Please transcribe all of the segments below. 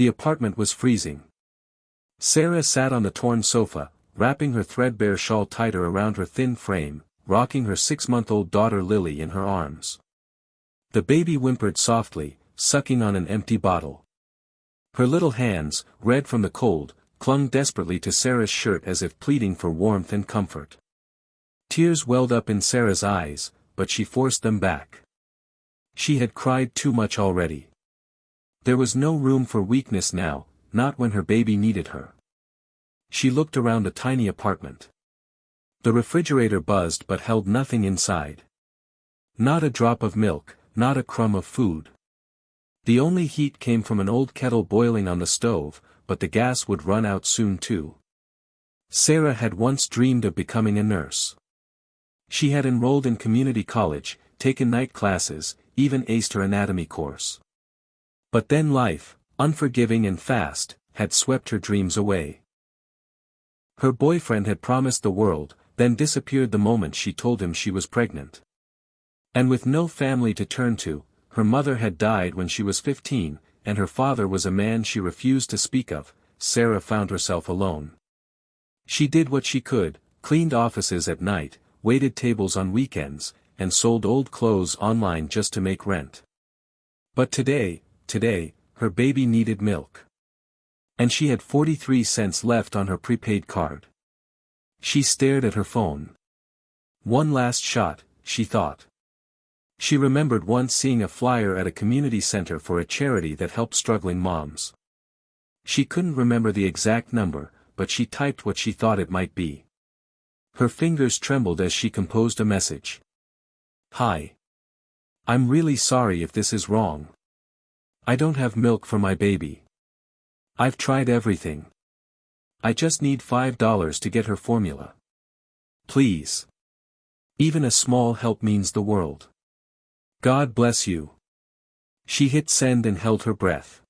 The apartment was freezing. Sarah sat on the torn sofa, wrapping her threadbare shawl tighter around her thin frame, rocking her 6-month-old daughter Lily in her arms. The baby whimpered softly, sucking on an empty bottle. Her little hands, red from the cold, clung desperately to Sarah's shirt as if pleading for warmth and comfort. Tears welled up in Sarah's eyes, but she forced them back. She had cried too much already. There was no room for weakness now, not when her baby needed her. She looked around the tiny apartment. The refrigerator buzzed but held nothing inside. Not a drop of milk, not a crumb of food. The only heat came from an old kettle boiling on the stove, but the gas would run out soon too. Sarah had once dreamed of becoming a nurse. She had enrolled in community college, taken night classes, even aced her anatomy course. But then life, unforgiving and fast, had swept her dreams away. Her boyfriend had promised the world, then disappeared the moment she told him she was pregnant. And with no family to turn to, her mother had died when she was 15, and her father was a man she refused to speak of. Sarah found herself alone. She did what she could, cleaned offices at night, waited tables on weekends, and sold old clothes online just to make rent. But today, her baby needed milk. And she had 43 cents left on her prepaid card. She stared at her phone. One last shot, she thought. She remembered once seeing a flyer at a community center for a charity that helped struggling moms. She couldn't remember the exact number, but she typed what she thought it might be. Her fingers trembled as she composed a message. Hi. I'm really sorry if this is wrong. I don't have milk for my baby. I've tried everything. I just need $5 to get her formula. Please. Even a small help means the world. God bless you. She hit send and held her breath.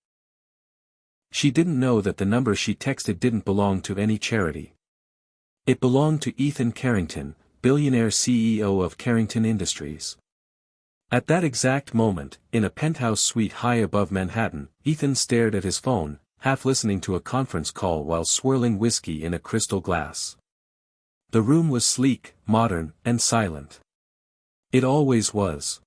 She didn't know that the number she texted didn't belong to any charity. It belonged to Ethan Carrington, billionaire CEO of Carrington Industries. At that exact moment, in a penthouse suite high above Manhattan, Ethan stared at his phone, half listening to a conference call while swirling whiskey in a crystal glass. The room was sleek, modern, and silent. It always was.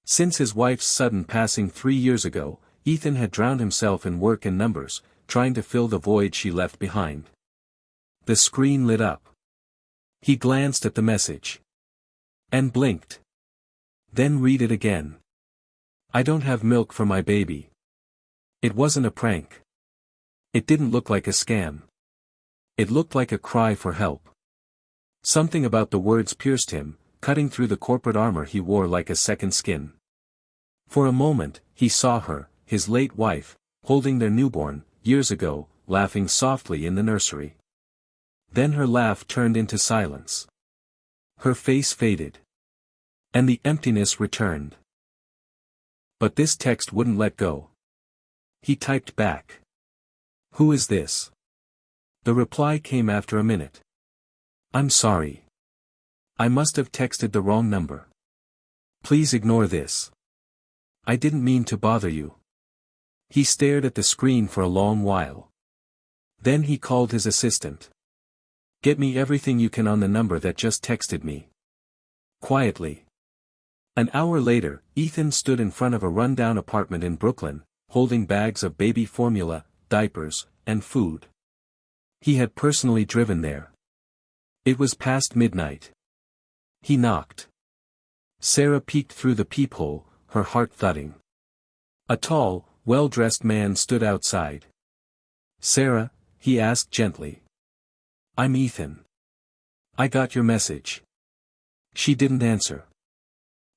Since his wife's sudden passing 3 years ago, Ethan had drowned himself in work and numbers, trying to fill the void she left behind. The screen lit up. He glanced at the message. And blinked. Then read it again. I don't have milk for my baby. It wasn't a prank. It didn't look like a scam. It looked like a cry for help. Something about the words pierced him, cutting through the corporate armor he wore like a second skin. For a moment, he saw her, his late wife, holding their newborn, years ago, laughing softly in the nursery. Then her laugh turned into silence. Her face faded. And the emptiness returned. But this text wouldn't let go. He typed back. Who is this? The reply came after a minute. I'm sorry. I must have texted the wrong number. Please ignore this. I didn't mean to bother you. He stared at the screen for a long while. Then he called his assistant. Get me everything you can on the number that just texted me. Quietly. An hour later, Ethan stood in front of a rundown apartment in Brooklyn, holding bags of baby formula, diapers, and food. He had personally driven there. It was past midnight. He knocked. Sarah peeked through the peephole, her heart thudding. A tall, well-dressed man stood outside. Sarah, he asked gently. I'm Ethan. I got your message. She didn't answer.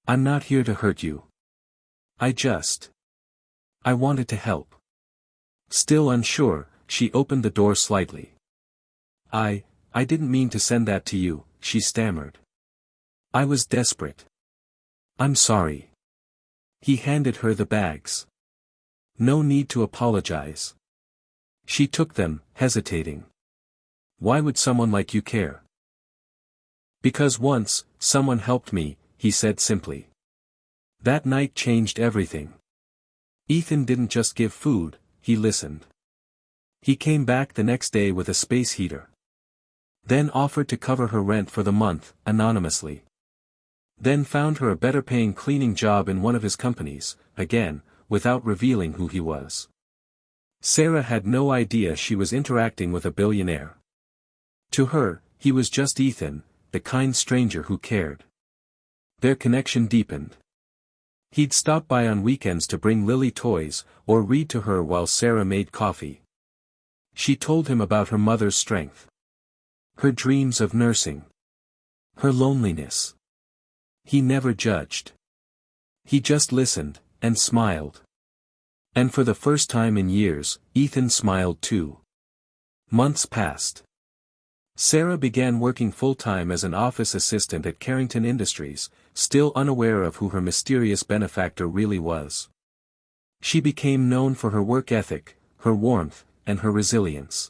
I'm not here to hurt you. I wanted to help. Still unsure, she opened the door slightly. I didn't mean to send that to you, she stammered. I was desperate. I'm sorry. He handed her the bags. No need to apologize. She took them, hesitating. Why would someone like you care? Because once, someone helped me, he said simply. That night changed everything. Ethan didn't just give food, he listened. He came back the next day with a space heater. Then offered to cover her rent for the month, anonymously. Then found her a better-paying cleaning job in one of his companies, again, without revealing who he was. Sarah had no idea she was interacting with a billionaire. To her, he was just Ethan, the kind stranger who cared. Their connection deepened. He'd stop by on weekends to bring Lily toys, or read to her while Sarah made coffee. She told him about her mother's strength. Her dreams of nursing. Her loneliness. He never judged. He just listened, and smiled. And for the first time in years, Ethan smiled too. Months passed. Sarah began working full-time as an office assistant at Carrington Industries, still unaware of who her mysterious benefactor really was. She became known for her work ethic, her warmth, and her resilience.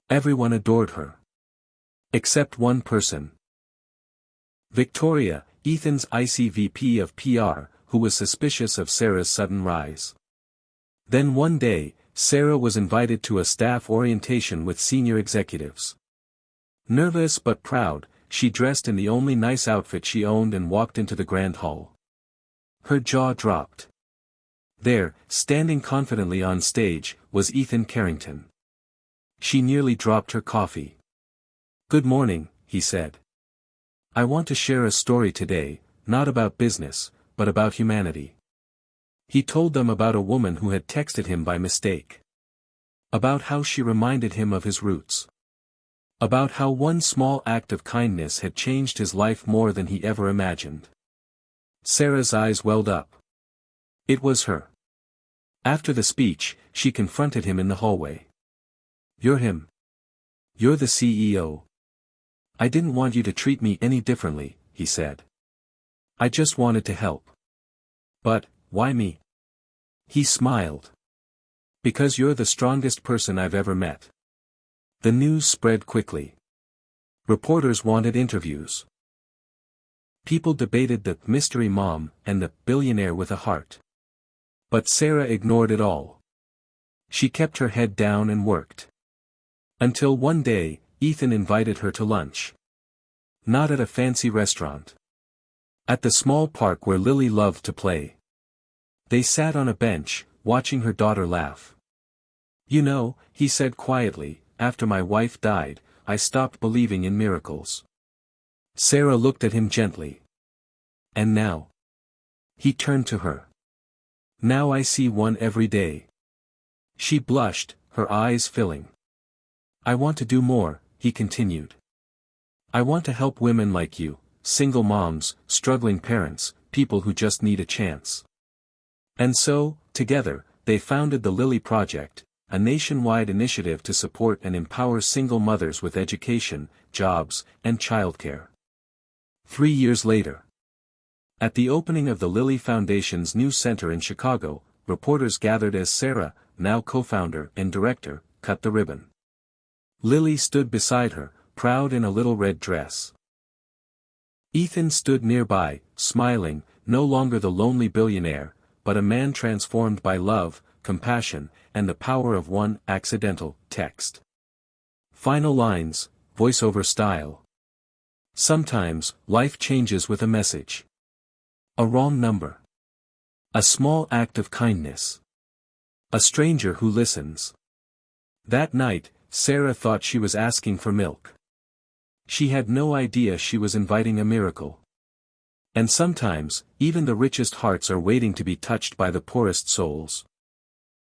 Everyone adored her. Except one person. Victoria, Ethan's ICVP of PR, who was suspicious of Sarah's sudden rise. Then one day, Sarah was invited to a staff orientation with senior executives. Nervous but proud, she dressed in the only nice outfit she owned and walked into the grand hall. Her jaw dropped. There, standing confidently on stage, was Ethan Carrington. She nearly dropped her coffee. "Good morning," he said. "I want to share a story today, not about business, but about humanity." He told them about a woman who had texted him by mistake. About how she reminded him of his roots. About how one small act of kindness had changed his life more than he ever imagined. Sarah's eyes welled up. It was her. After the speech, she confronted him in the hallway. "You're him. You're the CEO. I didn't want you to treat me any differently," he said. "I just wanted to help." "But, why me?" He smiled. "Because you're the strongest person I've ever met." The news spread quickly. Reporters wanted interviews. People debated the mystery mom and the billionaire with a heart. But Sarah ignored it all. She kept her head down and worked. Until one day, Ethan invited her to lunch. Not at a fancy restaurant. At the small park where Lily loved to play. They sat on a bench, watching her daughter laugh. "You know," he said quietly, "after my wife died, I stopped believing in miracles." Sarah looked at him gently. "And now?" He turned to her. "Now I see one every day." She blushed, her eyes filling. "I want to do more," he continued. "I want to help women like you, single moms, struggling parents, people who just need a chance." And so, together, they founded the Lily Project, a nationwide initiative to support and empower single mothers with education, jobs, and childcare. 3 years later. At the opening of the Lily Foundation's new center in Chicago, reporters gathered as Sarah, now co-founder and director, cut the ribbon. Lily stood beside her, proud in a little red dress. Ethan stood nearby, smiling, no longer the lonely billionaire, but a man transformed by love, compassion, and the power of one accidental text. Final lines, voiceover style. Sometimes, life changes with a message. A wrong number. A small act of kindness. A stranger who listens. That night, Sarah thought she was asking for milk. She had no idea she was inviting a miracle. And sometimes, even the richest hearts are waiting to be touched by the poorest souls.